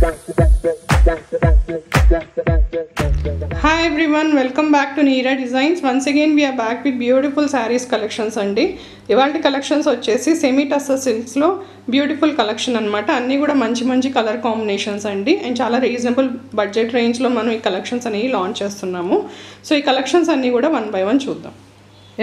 Hi everyone, welcome back to Neera Designs. Once again we are back with beautiful sarees collections andi. ఇవాల్టి collections వచ్చేసి semi tussar silks లో beautiful collection అన్నమాట. అన్నీ కూడా మంచి colour combinations అండి. అండ్ చాలా రీజనబుల్ బడ్జెట్ రేంజ్ లో మనం ఈ కలెక్షన్స్ అనేవి లాంచ్ చేస్తున్నాము. సో ఈ కలెక్షన్స్ అన్నీ కూడా వన్ బై వన్ చూద్దాం.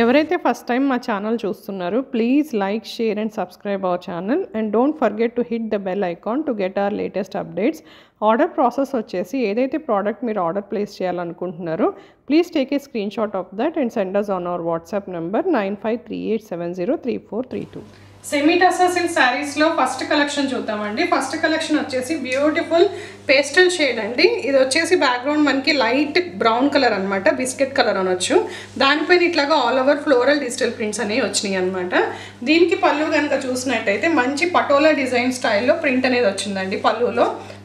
ఎవరైతే ఫస్ట్ టైం మా ఛానల్ చూస్తున్నారో please like, share and subscribe our channel and don't forget to hit the bell icon to get our latest updates. Order process వచ్చేసి ఏదైతే ప్రోడక్ట్ మీరు ఆర్డర్ ప్లేస్ చేయాలనుకుంటున్నారో please take a screen shot of that and send us on our WhatsApp number 9538703432. Semi tussar silk శారీస్లో first collection చూద్దామండి. First collection వచ్చేసి beautiful pastel shade అండి. ఇది వచ్చేసి బ్యాక్గ్రౌండ్ మనకి లైట్ బ్రౌన్ కలర్ అనమాట, బిస్కెట్ కలర్ అనొచ్చు. దానిపైన ఇట్లాగా all over floral digital prints అనేవి వచ్చినాయి అనమాట. దీనికి పళ్ళు కనుక చూసినట్టయితే మంచి పటోలా డిజైన్ స్టైల్లో ప్రింట్ అనేది వచ్చిందండి.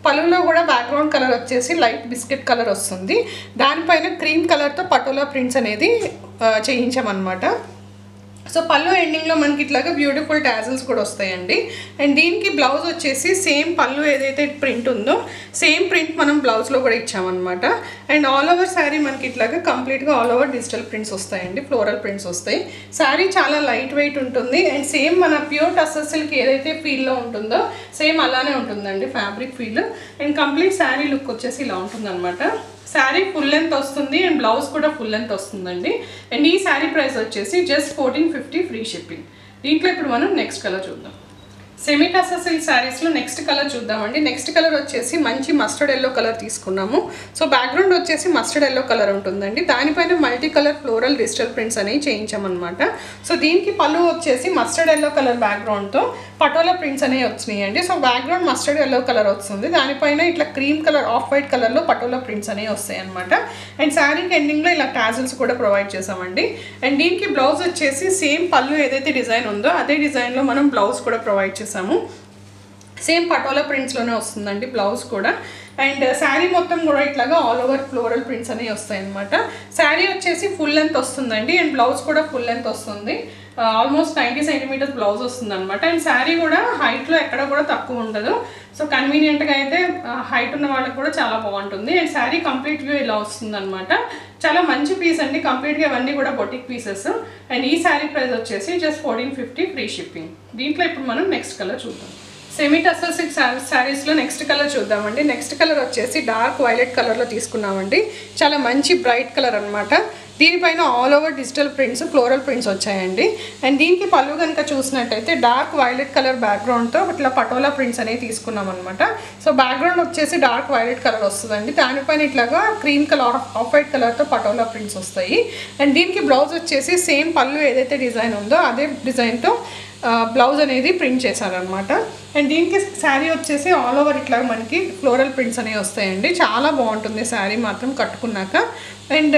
పళ్ళులో కూడా బ్యాక్గ్రౌండ్ కలర్ వచ్చేసి లైట్ బిస్కెట్ కలర్ వస్తుంది. దానిపైన క్రీమ్ కలర్తో పటోలా ప్రింట్స్ అనేది చేయించామన్నమాట. సో పళ్ళు ఎండింగ్లో మనకి ఇట్లాగా బ్యూటిఫుల్ టాజిల్స్ కూడా వస్తాయండి. అండ్ దీనికి బ్లౌజ్ వచ్చేసి సేమ్ పళ్ళు ఏదైతే ప్రింట్ ఉందో సేమ్ ప్రింట్ మనం బ్లౌజ్లో కూడా ఇచ్చామన్నమాట. అండ్ ఆల్ ఓవర్ శారీ మనకి ఇట్లాగా కంప్లీట్గా ఆల్ ఓవర్ డిజిటల్ ప్రింట్స్ వస్తాయండి, ఫ్లోరల్ ప్రింట్స్ వస్తాయి. శారీ చాలా లైట్ వెయిట్ ఉంటుంది. అండ్ సేమ్ మన ప్యూర్ టస్సర్ సిల్క్ ఏదైతే ఫీల్లో ఉంటుందో సేమ్ అలానే ఉంటుందండి fabric feel. And complete sari look వచ్చేసి ఇలా ఉంటుందన్నమాట. శారీ ఫుల్ లెంత్ వస్తుంది అండ్ బ్లౌజ్ కూడా ఫుల్ లెంత్ వస్తుందండి. అండ్ ఈ శారీ ప్రైస్ వచ్చేసి జస్ట్ 1450 ఫ్రీ షిప్పింగ్. దీంట్లో ఇప్పుడు మనం నెక్స్ట్ కలర్ చూద్దాం. సెమీ టస్సర్ సిల్క్ శారీస్లో నెక్స్ట్ కలర్ చూద్దామండి. నెక్స్ట్ కలర్ వచ్చేసి మంచి మస్టర్డ్ ఎల్లో కలర్ తీసుకున్నాము. సో బ్యాక్గ్రౌండ్ వచ్చేసి మస్టర్డ్ ఎల్లో కలర్ ఉంటుందండి. దానిపైన multi colour floral digital prints అనేవి చేయించామన్నమాట. సో దీనికి పళ్ళు వచ్చేసి మస్టర్డ్ ఎల్లో కలర్ బ్యాక్గ్రౌండ్తో పటోలా ప్రింట్స్ అనేవి వచ్చినాయండి. So background mustard yellow colour వస్తుంది. దానిపైన ఇట్లా క్రీమ్ కలర్, ఆఫ్ వైట్ కలర్లో పటోలా ప్రింట్స్ అనేవి వస్తాయి అనమాట. అండ్ శారీకి ఎండింగ్లో ఇలా టాజిల్స్ కూడా ప్రొవైడ్ చేసామండి. అండ్ దీనికి బ్లౌజ్ వచ్చేసి సేమ్ పళ్ళు ఏదైతే డిజైన్ ఉందో అదే డిజైన్లో మనం బ్లౌజ్ కూడా ప్రొవైడ్ చేసాము. సేమ్ పటోలా ప్రింట్స్లోనే వస్తుందండి బ్లౌజ్ కూడా. అండ్ శారీ మొత్తం కూడా ఇట్లాగా ఆల్ ఓవర్ ఫ్లోరల్ ప్రింట్స్ అనేవి వస్తాయి అనమాట. శారీ వచ్చేసి ఫుల్ లెంత్ వస్తుందండి. అండ్ బ్లౌజ్ కూడా ఫుల్ లెంత్ వస్తుంది. ఆల్మోస్ట్ 90 సెంటీమీటర్స్ బ్లౌజ్ వస్తుంది అనమాట. అండ్ శారీ కూడా హైట్లో ఎక్కడ కూడా తక్కువ ఉండదు. సో కన్వీనియంట్గా అయితే హైట్ ఉన్న వాళ్ళకి కూడా చాలా బాగుంటుంది. అండ్ శారీ కంప్లీట్ వ్యూ ఇలా వస్తుంది అనమాట. చాలా మంచి పీస్ అండి. కంప్లీట్గా ఇవన్నీ కూడా బొటిక్ పీసెస్. అండ్ ఈ శారీ ప్రైస్ వచ్చేసి జస్ట్ 1450 ఫ్రీ షిప్పింగ్. దీంట్లో ఇప్పుడు మనం నెక్స్ట్ కలర్ చూద్దాం. సెమీ టస్సర్ సిల్క్ శారీస్లో నెక్స్ట్ కలర్ చూద్దామండి. నెక్స్ట్ కలర్ వచ్చేసి డార్క్ వైలెట్ కలర్లో తీసుకున్నామండి. చాలా మంచి బ్రైట్ కలర్ అనమాట. దీనిపైన all over digital prints, floral prints వచ్చాయండి. అండ్ దీనికి పళ్ళు కనుక చూసినట్టయితే డార్క్ వైలెట్ కలర్ బ్యాక్గ్రౌండ్తో ఇట్లా పటోలా ప్రింట్స్ అనేవి తీసుకున్నాం అనమాట. సో బ్యాక్గ్రౌండ్ వచ్చేసి డార్క్ వైలెట్ కలర్ వస్తుందండి. దానిపైన ఇట్లాగా క్రీమ్ కలర్, ఆఫ్ వైట్ కలర్తో పటోలా ప్రింట్స్ వస్తాయి. అండ్ దీనికి బ్లౌజ్ వచ్చేసి సేమ్ పళ్ళు ఏదైతే డిజైన్ ఉందో అదే డిజైన్తో బ్లౌజ్ అనేది ప్రింట్ చేశారనమాట. అండ్ దీనికి శారీ వచ్చేసి ఆల్ ఓవర్ ఇట్లా మనకి ఫ్లోరల్ ప్రింట్స్ అనేవి వస్తాయండి. చాలా బాగుంటుంది శారీ మాత్రం కట్టుకున్నాక. అండ్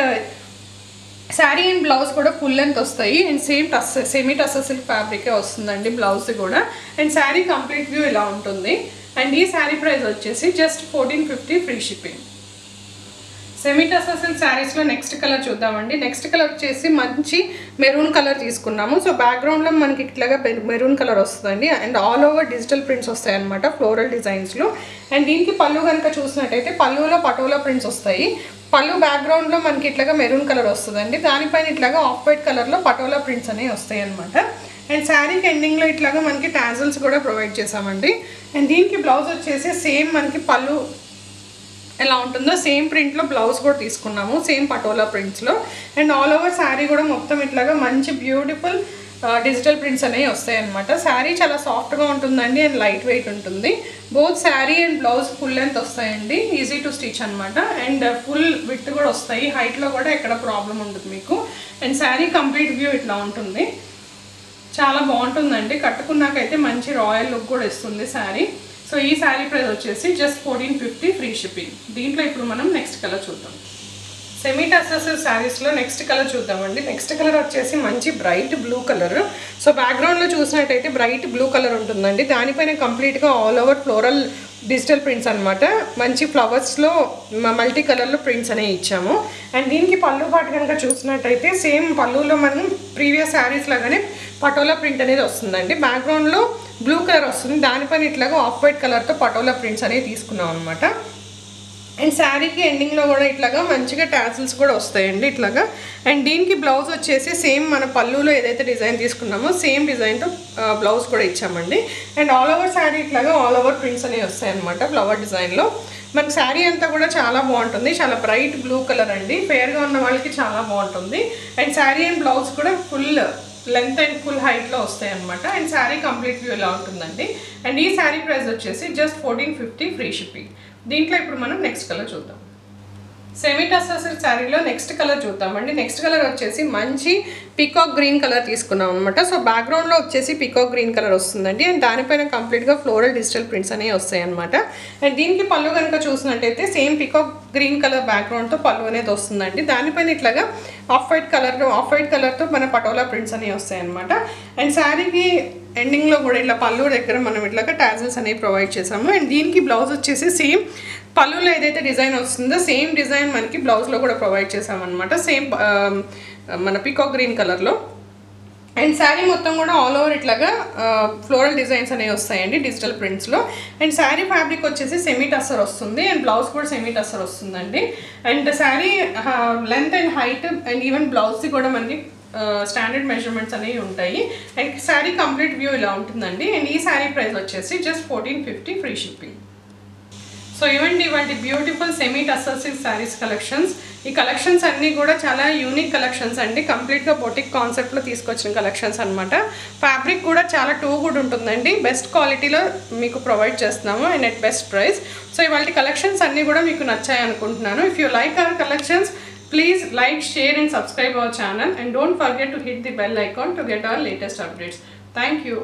శారీ అండ్ బ్లౌజ్ కూడా ఫుల్ లెంత్ వస్తాయి. అండ్ సెమీ టస్సర్ సిల్క్ ఫ్యాబ్రికే వస్తుందండి బ్లౌజ్ కూడా. అండ్ శారీ కంప్లీట్ వ్యూ ఇలా ఉంటుంది. అండ్ ఈ శారీ ప్రైస్ వచ్చేసి just 1450 free shipping. Semi tussar silk శారీస్లో నెక్స్ట్ కలర్ చూద్దామండి. నెక్స్ట్ కలర్ వచ్చేసి మంచి మెరూన్ కలర్ తీసుకున్నాము. సో బ్యాక్గ్రౌండ్లో మనకి ఇట్లాగా మెరూన్ కలర్ వస్తుందండి. And all over digital prints వస్తాయి అనమాట ఫ్లోరల్ డిజైన్స్లో. అండ్ దీనికి పళ్ళు కనుక చూసినట్టయితే పళ్ళులో పటోలా ప్రింట్స్ వస్తాయి. పళ్ళు బ్యాక్గ్రౌండ్లో మనకి ఇట్లాగా మెరూన్ కలర్ వస్తుందండి. దానిపైన ఇట్లాగా ఆఫ్ వైట్ కలర్లో పటోలా ప్రింట్స్ అనేవి వస్తాయి అనమాట. అండ్ శారీకి ఎండింగ్లో ఇట్లాగా మనకి టాజిల్స్ కూడా ప్రొవైడ్ చేసామండి. అండ్ దీనికి బ్లౌజ్ వచ్చేసి సేమ్ మనకి పళ్ళు ఎలా ఉంటుందో సేమ్ ప్రింట్లో బ్లౌజ్ కూడా తీసుకున్నాము, సేమ్ పటోలా ప్రింట్స్లో. అండ్ ఆల్ ఓవర్ శారీ కూడా మొత్తం ఇట్లాగా మంచి బ్యూటిఫుల్ డిజిటల్ ప్రింట్స్ అనేవి వస్తాయి అనమాట. శారీ చాలా సాఫ్ట్గా ఉంటుందండి అండ్ లైట్ వెయిట్ ఉంటుంది. Both sari and blouse full length వస్తాయండి, ఈజీ టు స్టిచ్ అనమాట. అండ్ ఫుల్ విత్ కూడా వస్తాయి, హైట్లో కూడా ఎక్కడ ప్రాబ్లం ఉండదు మీకు. అండ్ శారీ కంప్లీట్ వ్యూ ఇట్లా ఉంటుంది. చాలా బాగుంటుందండి కట్టుకున్నాకైతే మంచి రాయల్ లుక్ కూడా ఇస్తుంది శారీ. సో ఈ శారీ ప్రైస్ వచ్చేసి జస్ట్ 1450 ఫ్రీ షిప్పింగ్. దీంట్లో ఇప్పుడు మనం నెక్స్ట్ కలర్ చూద్దాం. సెమీ టస్సర్ సిల్క్ శారీస్లో నెక్స్ట్ కలర్ చూద్దామండి. నెక్స్ట్ కలర్ వచ్చేసి మంచి బ్రైట్ బ్లూ కలర్. సో బ్యాక్గ్రౌండ్లో చూసినట్టయితే బ్రైట్ బ్లూ కలర్ ఉంటుందండి. దానిపైన కంప్లీట్గా all over floral digital prints అనమాట. మంచి ఫ్లవర్స్లో మల్టీ కలర్లో ప్రింట్స్ అనేవి ఇచ్చాము. అండ్ దీనికి పళ్ళు పాటు కనుక చూసినట్టయితే సేమ్ పళ్ళులో మనం ప్రీవియస్ శారీస్ లాగానే పటోలా ప్రింట్ అనేది వస్తుందండి. బ్యాక్గ్రౌండ్లో బ్లూ కలర్ వస్తుంది, దానిపైన ఇట్లాగా ఆఫ్ వైట్ కలర్తో పటోలా ప్రింట్స్ అనేవి తీసుకున్నాం అనమాట. అండ్ శారీకి ఎండింగ్లో కూడా ఇట్లాగా మంచిగా టాసిల్స్ కూడా వస్తాయండి ఇట్లాగా. అండ్ దీనికి బ్లౌజ్ వచ్చేసి సేమ్ మన పళ్ళులో ఏదైతే డిజైన్ తీసుకున్నామో సేమ్ డిజైన్తో బ్లౌజ్ కూడా ఇచ్చామండి. అండ్ ఆల్ ఓవర్ శారీ ఇట్లాగా ఆల్ ఓవర్ ప్రింట్స్ అనేవి వస్తాయి అనమాట ఫ్లవర్ డిజైన్లో. మనకు శారీ అంతా కూడా చాలా బాగుంటుంది, చాలా బ్రైట్ బ్లూ కలర్ అండి, ఫేర్గా ఉన్న వాళ్ళకి చాలా బాగుంటుంది. అండ్ శారీ అండ్ బ్లౌజ్ కూడా ఫుల్ లెంత్ అండ్ ఫుల్ హైట్లో వస్తాయి అనమాట. అండ్ శారీ కంప్లీట్ వ్యూ ఇలా ఉంటుందండి. అండ్ ఈ శారీ ప్రైస్ వచ్చేసి జస్ట్ 1450 ఫ్రీ షిప్పింగ్. దీంట్లో ఇప్పుడు మనం నెక్స్ట్ కలర్ చూద్దాం. సెమీ టస్సర్ సిల్క్ శారీలో నెక్స్ట్ కలర్ చూద్దామండి. నెక్స్ట్ కలర్ వచ్చేసి మంచి పీకాక్ గ్రీన్ కలర్ తీసుకున్నాం అనమాట. సో బ్యాక్గ్రౌండ్లో వచ్చేసి పీకాక్ గ్రీన్ కలర్ వస్తుందండి. అండ్ దానిపైన కంప్లీట్గా ఫ్లోరల్ డిజిటల్ ప్రింట్స్ అనేవి వస్తాయి అనమాట. అండ్ దీనికి పళ్ళు కనుక చూసినట్టయితే సేమ్ పీకాక్ గ్రీన్ కలర్ బ్యాక్గ్రౌండ్తో పళ్ళు అనేది వస్తుందండి. దానిపైన ఇట్లాగా ఆఫ్ వైట్ కలర్తో మన పటోలా ప్రింట్స్ అనేవి వస్తాయి అనమాట. అండ్ శారీకి ఎండింగ్లో కూడా ఇట్లా పళ్ళు దగ్గర మనం ఇట్లాగా టాజిల్స్ అనేవి ప్రొవైడ్ చేసాము. అండ్ దీనికి బ్లౌజ్ వచ్చేసి సేమ్ పళ్ళులో ఏదైతే డిజైన్ వస్తుందో సేమ్ డిజైన్ మనకి బ్లౌజ్లో కూడా ప్రొవైడ్ చేసామన్నమాట, సేమ్ మన పీకాక్ గ్రీన్ కలర్లో. అండ్ శారీ మొత్తం కూడా ఆల్ ఓవర్ ఇట్లాగా ఫ్లోరల్ డిజైన్స్ అనేవి వస్తాయండి డిజిటల్ ప్రింట్స్లో. అండ్ శారీ ఫ్యాబ్రిక్ వచ్చేసి సెమీ టస్సర్ వస్తుంది అండ్ బ్లౌజ్ కూడా సెమీ టస్సర్ వస్తుందండి. And sari length and height and even బ్లౌజ్ది కూడా మనకి స్టాండర్డ్ మెజర్మెంట్స్ అనేవి ఉంటాయి. అండ్ శారీ కంప్లీట్ వ్యూ ఇలా ఉంటుందండి. అండ్ ఈ శారీ ప్రైస్ వచ్చేసి జస్ట్ 1450 ఫ్రీ షిప్పింగ్. సో ఇవండి ఇవాళ beautiful semi tussar silk saris collections. ఈ కలెక్షన్స్ అన్నీ కూడా చాలా యూనిక్ కలెక్షన్స్ అండి, కంప్లీట్గా బొటిక్ కాన్సెప్ట్లో తీసుకొచ్చిన కలెక్షన్స్ అనమాట. ఫ్యాబ్రిక్ కూడా చాలా టూ గుడ్ ఉంటుందండి, బెస్ట్ క్వాలిటీలో మీకు ప్రొవైడ్ చేస్తున్నాము and at best price. So ఇవాళ కలెక్షన్స్ అన్నీ కూడా మీకు నచ్చాయి అనుకుంటున్నాను. If you like our collections, please like, share and subscribe our channel and don't forget to hit the bell icon to get our latest updates. Thank you.